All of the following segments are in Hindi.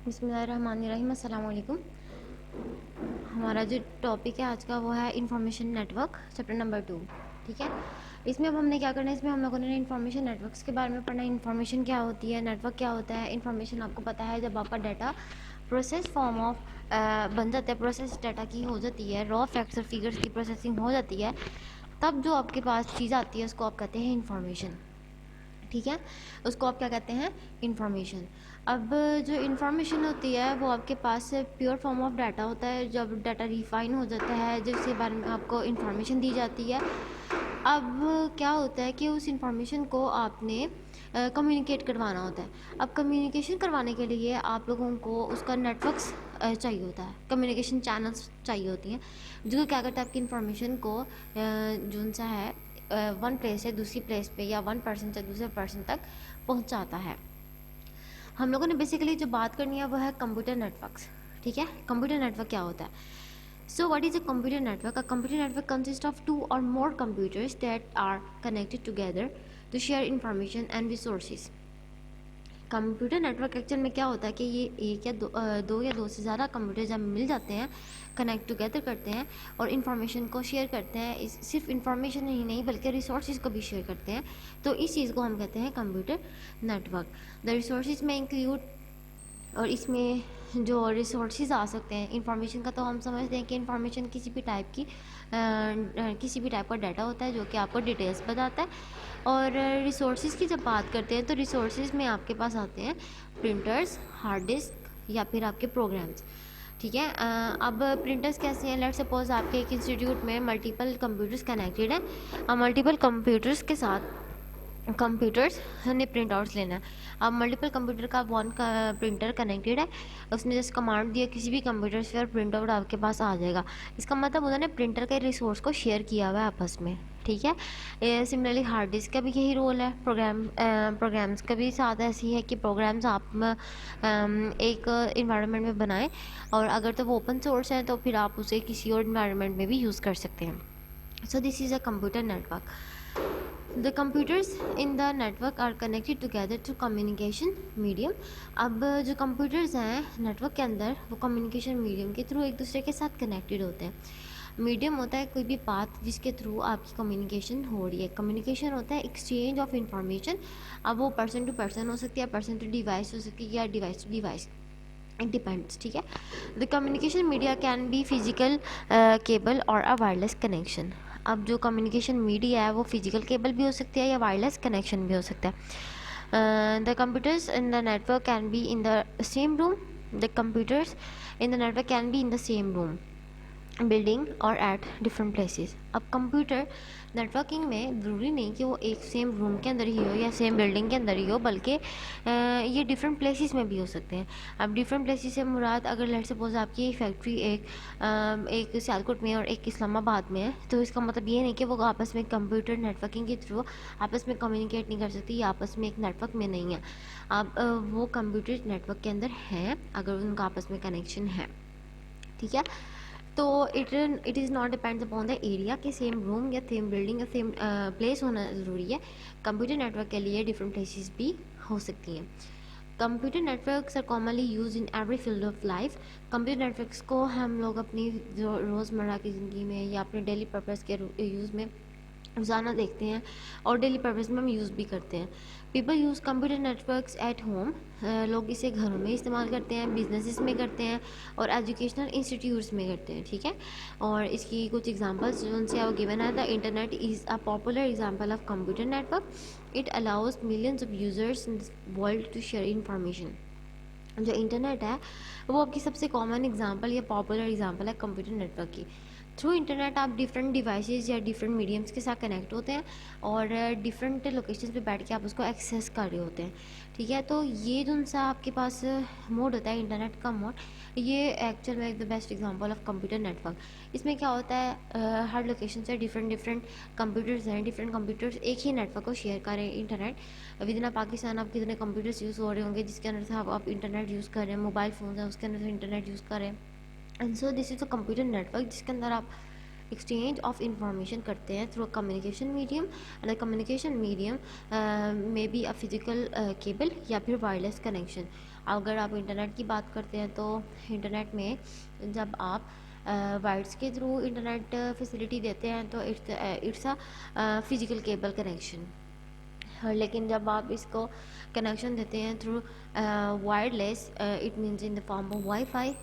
बिस्मिल्लाहिर्रहमानिर्रहीम, अस्सलाम वालेकुम। हमारा जो टॉपिक है आज का वो है इंफॉर्मेशन नेटवर्क, चैप्टर नंबर 2। ठीक है, इसमें अब हमने क्या करना है, इसमें हम लोगों ने इंफॉर्मेशन नेटवर्क्स के बारे में पढ़ना है। इंफॉर्मेशन क्या होती है, नेटवर्क क्या होता है। इंफॉर्मेशन आपको पता है जब आपका डाटा प्रोसेस फॉर्म ऑफ बन जाता है, प्रोसेस डाटा की हो जाती है, रॉ फैक्ट्स और फिगर्स की प्रोसेसिंग हो जाती है, तब जो आपके पास चीज़ आती है उसको आप कहते हैं इंफॉर्मेशन। ठीक है, उसको आप क्या कहते हैं, इंफॉर्मेशन। अब जो इंफॉर्मेशन होती है वो आपके पास प्योर फॉर्म ऑफ डाटा होता है। जब डाटा रिफाइन हो जाता है, जिसके बारे में आपको इंफॉर्मेशन दी जाती है, अब क्या होता है कि उस इंफॉर्मेशन को आपने कम्युनिकेट करवाना होता है। अब कम्युनिकेशन करवाने के लिए आप लोगों को उसका नेटवर्क्स चाहिए होता है, कम्युनिकेशन चैनल्स चाहिए होती हैं, जो क्या करता है आपकी इंफॉर्मेशन को जो सा है वन प्लेस से दूसरी प्लेस पे या वन पर्सन से दूसरे पर्सन तक पहुंचाता है। हम लोगों ने बेसिकली जो बात करनी है वो है कंप्यूटर नेटवर्क्स। ठीक है, कंप्यूटर नेटवर्क क्या होता है। So what is a computer network? A computer network consists of two or more computers that are connected together to share information and resources. Computer network actual में क्या होता है कि ये एक या दो या दो से ज़्यादा कंप्यूटर जब मिल जाते हैं, कनेक्ट टुगेदर करते हैं और इन्फॉर्मेशन को शेयर करते हैं। सिर्फ इन्फॉर्मेशन ही नहीं बल्कि रिसोर्सेज को भी शेयर करते हैं, तो इस चीज़ को हम कहते हैं कंप्यूटर नेटवर्क। द रिसोर्सेज में इंक्लूड, और इसमें जो रिसोर्सेज आ सकते हैं इंफॉर्मेशन का, तो हम समझते हैं कि इंफॉर्मेशन किसी भी टाइप की किसी भी टाइप का डाटा होता है जो कि आपको डिटेल्स बताता है। और रिसोर्सेज की जब बात करते हैं तो रिसोर्सेज में आपके पास आते हैं प्रिंटर्स, हार्ड डिस्क या फिर आपके प्रोग्राम्स। ठीक है, अब प्रिंटर्स कैसे हैं, लेट सपोज आपके एक इंस्टीट्यूट में मल्टीपल कंप्यूटर्स कनेक्टेड हैं। अब मल्टीपल कंप्यूटर्स के साथ कंप्यूटर्स ने प्रिंट आउट्स लेना है। अब मल्टीपल कंप्यूटर का वन का प्रिंटर कनेक्टेड है, उसने जैसे कमांड दिया किसी भी कंप्यूटर से और प्रिंट आउट आपके पास आ जाएगा। इसका मतलब उन्होंने प्रिंटर के रिसोर्स को शेयर किया हुआ है आपस में। ठीक है, सिमिलरली हार्ड डिस्क का भी यही रोल है। प्रोग्राम्स का भी साथ ऐसी है कि प्रोग्राम्स आप एक इन्वायरमेंट में बनाएं, और अगर तो वो ओपन सोर्स है तो फिर आप उसे किसी और इन्वायरमेंट में भी यूज़ कर सकते हैं। सो this is a computer network. The computers in the network are connected together to communication medium. अब जो कंप्यूटर्स हैं नेटवर्क के अंदर, वो कम्युनिकेशन मीडियम के थ्रू एक दूसरे के साथ कनेक्टेड होते हैं। मीडियम होता है कोई भी पाथ जिसके थ्रू आपकी कम्युनिकेशन हो रही है। कम्युनिकेशन होता है एक्सचेंज ऑफ इंफॉर्मेशन। अब वो पर्सन टू पर्सन हो सकती है, पर्सन टू डिवाइस हो सकती है, या device to device, it depends. ठीक है, the communication media can be physical cable और अ वायरलेस कनेक्शन। अब जो कम्युनिकेशन मीडिया है वो फिजिकल केबल भी हो सकती है या वायरलेस कनेक्शन भी हो सकता है। The computers in the network can be in the same room. The computers in the network can be in the same room, building और एट डिफरेंट प्लेसेस। अब कंप्यूटर नेटवर्किंग में ज़रूरी नहीं कि वो एक सेम रूम के अंदर ही हो या सेम बिल्डिंग के अंदर ही हो, बल्कि ये डिफरेंट प्लेसेस में भी हो सकते हैं। अब डिफरेंट प्लेसेस से मुराद, अगर लेट सपोज आपकी फैक्ट्री एक सियालकोट में और एक इस्लामाबाद में है, तो इसका मतलब ये नहीं कि वो आपस में कंप्यूटर नेटवर्किंग के थ्रू आपस में कम्युनिकेट नहीं कर सकती या आपस में एक नेटवर्क में नहीं है। अब वो कंप्यूटर नेटवर्क के अंदर हैं अगर उनका आपस में कनेक्शन है। ठीक है, तो it is not depends upon the area कि सेम रूम या सेम बिल्डिंग या सेम प्लेस होना ज़रूरी है। कंप्यूटर नेटवर्क के लिए डिफरेंट प्लेसेस भी हो सकती हैं। Computer networks are commonly use in every field of life. Computer networks को हम लोग अपनी जो रोज़मर्रा की ज़िंदगी में या अपने डेली पर्पज़ के यूज़ में रोज़ाना देखते हैं और डेली पर्पज़ में हम यूज़ भी करते हैं। People use computer networks at home. लोग इसे घरों में इस्तेमाल करते हैं, बिजनेसेस में करते हैं और एजुकेशनल इंस्टीट्यूट्स में करते हैं। ठीक है, और इसकी कुछ एग्जांपल्स जो उनसे वो गिवन है। The internet is a popular example of computer network. It allows millions of users in world to share information. जो इंटरनेट है वो आपकी सबसे कॉमन एग्जांपल या पॉपुलर एग्जांपल है कंप्यूटर नेटवर्क की। थ्रू इंटरनेट आप डिफरेंट डिवाइसेस या डिफरेंट मीडियम्स के साथ कनेक्ट होते हैं और डिफरेंट लोकेशंस पे बैठ के आप उसको एक्सेस कर रहे होते हैं। ठीक है, तो ये जो सा आपके पास मोड होता है इंटरनेट का मोड, ये एक्चुअल में the best example of computer network. इसमें क्या होता है, हर लोकेशन से डिफरेंट डिफरेंट कंप्यूटर्स हैं, डिफरेंट कंप्यूटर्स एक ही नेटवर्क को शेयर करें। इंटरनेट विद इन पाकिस्तान आप कितने कंप्यूटर्स यूज़ हो रहे होंगे जिसके अंदर से आप इंटरनेट यूज़ कर रहे हैं, मोबाइल फ़ोन है उसके अंदर से इंटरनेट यूज़ करें। And so this is a computer network जिसके अंदर आप एक्सचेंज ऑफ इंफॉर्मेशन करते हैं through communication medium. And communication medium में बी अ फिजिकल केबल या फिर वायरलेस कनेक्शन। अगर आप इंटरनेट की बात करते हैं तो इंटरनेट में जब आप वायर्स के थ्रू इंटरनेट फैसिलिटी देते हैं तो it's a physical cable connection. लेकिन जब आप इसको कनेक्शन देते हैं through wireless, it means in the form of wifi,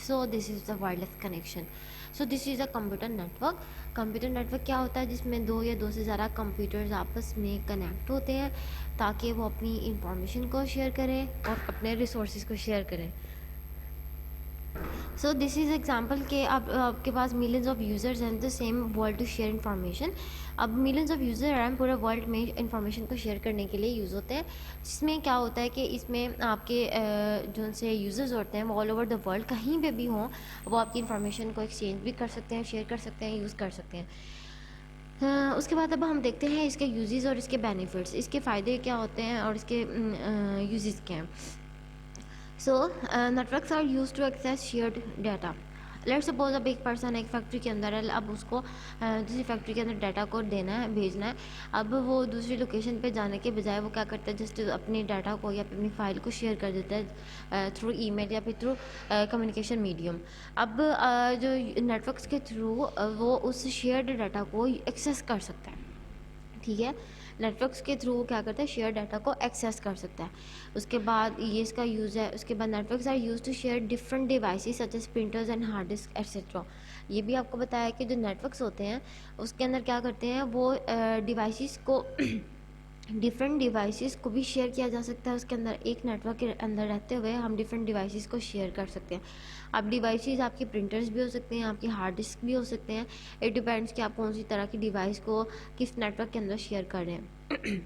so this is the wireless connection. So this is a computer network. Computer network क्या होता है, जिसमें दो या दो से ज़्यादा कंप्यूटर्स आपस में कनेक्ट होते हैं ताकि वो अपनी इंफॉर्मेशन को शेयर करें और अपने रिसोर्सेज को शेयर करें। सो दिस इज़ एग्जाम्पल के आपके पास मिलियंस ऑफ यूज़र्स हैं the same world to share information. अब मिलियंस ऑफ यूज़र हैं पूरे वर्ल्ड में इंफॉर्मेशन को शेयर करने के लिए यूज़ होते हैं, जिसमें क्या होता है कि इसमें आपके जो से यूज़र्स होते हैं वो ऑल ओवर द वर्ल्ड कहीं पे भी हों, वो आपकी इंफॉर्मेशन को एक्सचेंज भी कर सकते हैं, शेयर कर सकते हैं, यूज़ कर सकते हैं। उसके बाद अब हम देखते हैं इसके यूजेस और इसके बेनिफिट्स, इसके फ़ायदे क्या होते हैं और इसके यूजेस क्या हैं। So networks are used to access shared data. Let's suppose अब एक पर्सन एक फैक्ट्री के अंदर है, अब उसको दूसरी फैक्ट्री के अंदर डाटा को देना है, भेजना है। अब वो दूसरी लोकेशन पे जाने के बजाय वो क्या करता है, जस्ट अपने डाटा को या अपनी फ़ाइल को शेयर कर देता है थ्रू ईमेल या फिर थ्रू कम्युनिकेशन मीडियम। अब जो नेटवर्क्स के थ्रू वो उस शेयर्ड डाटा को एक्सेस कर सकता है, ठीक है। नेटवर्क्स के थ्रू क्या करता है, शेयर डाटा को एक्सेस कर सकता है। उसके बाद ये इसका यूज़ है। उसके बाद networks are use to share different devices such as printers and hard disk etcetera. ये भी आपको बताया कि जो नेटवर्क्स होते हैं उसके अंदर क्या करते हैं, वो डिवाइसेस को डिफरेंट डिवाइसेस को भी शेयर किया जा सकता है। उसके अंदर एक नेटवर्क के अंदर रहते हुए हम डिफरेंट डिवाइसेस को शेयर कर सकते हैं। अब डिवाइसेस आपके प्रिंटर्स भी हो सकते हैं, आपके हार्ड डिस्क भी हो सकते हैं। इट डिपेंड्स कि आप कौन सी तरह की डिवाइस को किस नेटवर्क के अंदर शेयर कर रहे हैं।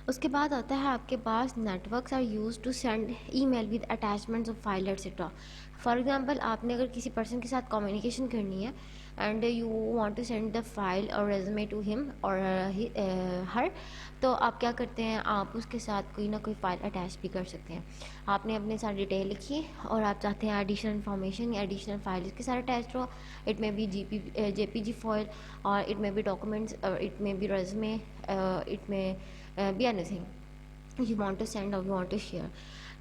उसके बाद आता है आपके पास networks are use to send email with attachments of file etcetera. For example आपने अगर किसी पर्सन के साथ कम्युनिकेशन करनी है and you want to send the file or resume to him or her, तो आप क्या करते हैं, आप उसके साथ कोई ना कोई फ़ाइल अटैच भी कर सकते हैं। आपने अपने साथ डिटेल लिखी और आप चाहते हैं एडिशनल इन्फॉर्मेशन या एडिशनल फाइल इसके साथ अटैच हो। It may be JPG file और इट मे बी डॉक्यूमेंट्स और it may be resume, it may be anything you want to send और यू वांट टू शेयर।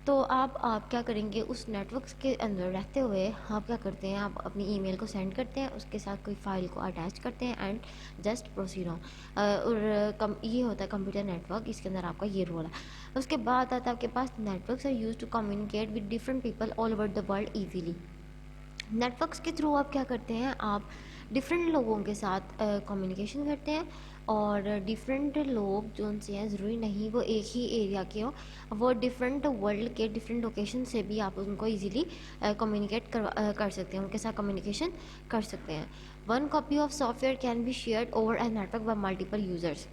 तो आप क्या करेंगे, उस नेटवर्क्स के अंदर रहते हुए आप क्या करते हैं, आप अपनी ईमेल को सेंड करते हैं, उसके साथ कोई फाइल को अटैच करते हैं एंड जस्ट प्रोसीड ऑन। और ये होता है कंप्यूटर नेटवर्क, इसके अंदर आपका ये रोल है। उसके बाद आता है आपके पास networks are use to communicate with different people all over the world easily. Networks के थ्रू आप क्या करते हैं, आप डिफरेंट लोगों के साथ कम्युनिकेशन करते हैं और डिफरेंट लोग जो उनसे हैं ज़रूरी नहीं वो एक ही एरिया के हो, वो डिफरेंट वर्ल्ड के डिफरेंट लोकेशन से भी आप उनको इजीली कम्युनिकेट कर सकते हैं, उनके साथ कम्युनिकेशन कर सकते हैं। One copy of software can be shared over a network bye multiple users.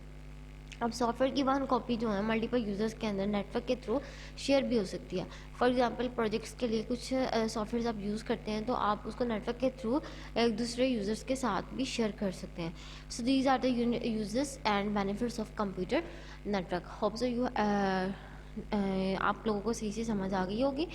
अब सॉफ्टवेयर की वन कॉपी जो है मल्टीपल यूज़र्स के अंदर नेटवर्क के थ्रू शेयर भी हो सकती है। फॉर एग्जांपल प्रोजेक्ट्स के लिए कुछ सॉफ्टवेयर आप यूज़ करते हैं तो आप उसको नेटवर्क के थ्रू एक दूसरे यूज़र्स के साथ भी शेयर कर सकते हैं। So these are the uses and benefits of computer network. Hope so you आप लोगों को सही से समझ आ गई होगी।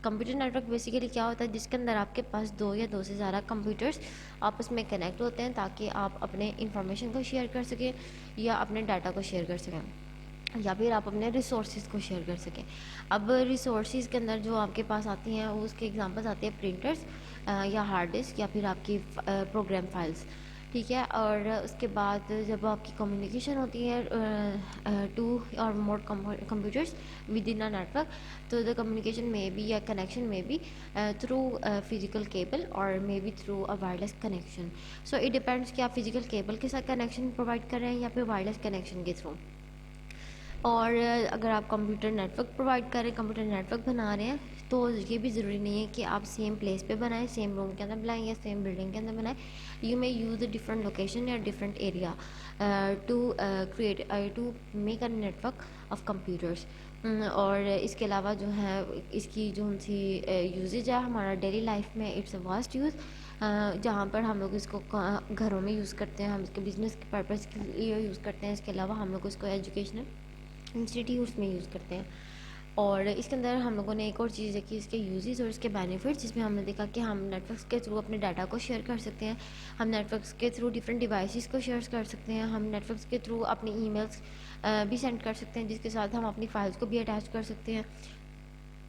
कंप्यूटर नेटवर्क बेसिकली क्या होता है, जिसके अंदर आपके पास दो या दो से ज़्यादा कंप्यूटर्स आपस में कनेक्ट होते हैं ताकि आप अपने इंफॉर्मेशन को शेयर कर सकें या अपने डाटा को शेयर कर सकें या फिर आप अपने रिसोर्सेज को शेयर कर सकें। अब रिसोर्सेज के अंदर जो आपके पास आती हैं वो उसके एग्जांपल्स आते हैं प्रिंटर्स या हार्ड डिस्क या फिर आपकी प्रोग्राम फाइल्स, ठीक है। और उसके बाद जब आपकी कम्युनिकेशन होती है two or more computers within a network, तो द कम्युनिकेशन में भी या कनेक्शन में भी थ्रू फिजिकल केबल और may be through a wireless connection. So it depends कि आप फिजिकल केबल के साथ कनेक्शन प्रोवाइड कर रहे हैं या फिर वायरलेस कनेक्शन के थ्रू। और अगर आप कंप्यूटर नेटवर्क प्रोवाइड कर रहे हैं, कंप्यूटर नेटवर्क बना रहे हैं, तो ये भी ज़रूरी नहीं है कि आप सेम प्लेस पे बनाएं, सेम रूम के अंदर बनाएं या सेम बिल्डिंग के अंदर बनाएं। You may use different location या different area to create to make a network of computers. और इसके अलावा जो है इसकी जो सी यूजेज है हमारा डेली लाइफ में, इट्स अ वास्ट यूज़, जहाँ पर हम लोग इसको घरों में यूज़ करते हैं, हम इसके बिजनेस के पर्पज़ के लिए यूज़ करते हैं। इसके अलावा हम लोग इसको एजुकेशनल इंस्टीट्यूट्स में यूज़ करते हैं। और इसके अंदर हम लोगों ने एक और चीज़ देखी, इसके यूजेस और इसके बेनिफिट्स, जिसमें हमने देखा कि हम नेटवर्क्स के थ्रू अपने डाटा को शेयर कर सकते हैं, हम नेटवर्क्स के थ्रू डिफरेंट डिवाइसेस को शेयर कर सकते हैं, हम नेटवर्क्स के थ्रू अपनी ईमेल्स भी सेंड कर सकते हैं जिसके साथ हम अपनी फाइल्स को भी अटैच कर सकते हैं।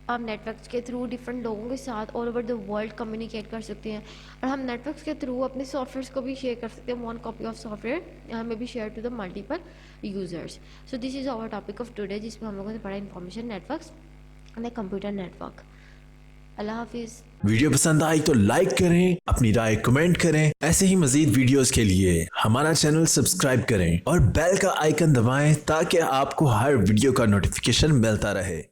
आप नेटवर्क्स के थ्रू डिफरेंट लोगों के साथ all over the world communicate कर सकते हैं, और हम नेटवर्क्स के थ्रू अपने सॉफ्टवेयर्स को भी शेयर कर सकते हैं। वन कॉपी ऑफ सॉफ्टवेयर में भी share to the multiple users. So this is our topic of today, जिसमें हम लोगों ने पढ़ा information networks and computer network. अल्लाह हाफिज़। वीडियो पसंद आई तो लाइक करें, अपनी राय कमेंट करें। ऐसे ही मजीद वीडियोस के लिए हमारा चैनल सब्सक्राइब करें और बेल का आइकन दबाएं ताकि आपको हर वीडियो का नोटिफिकेशन मिलता रहे।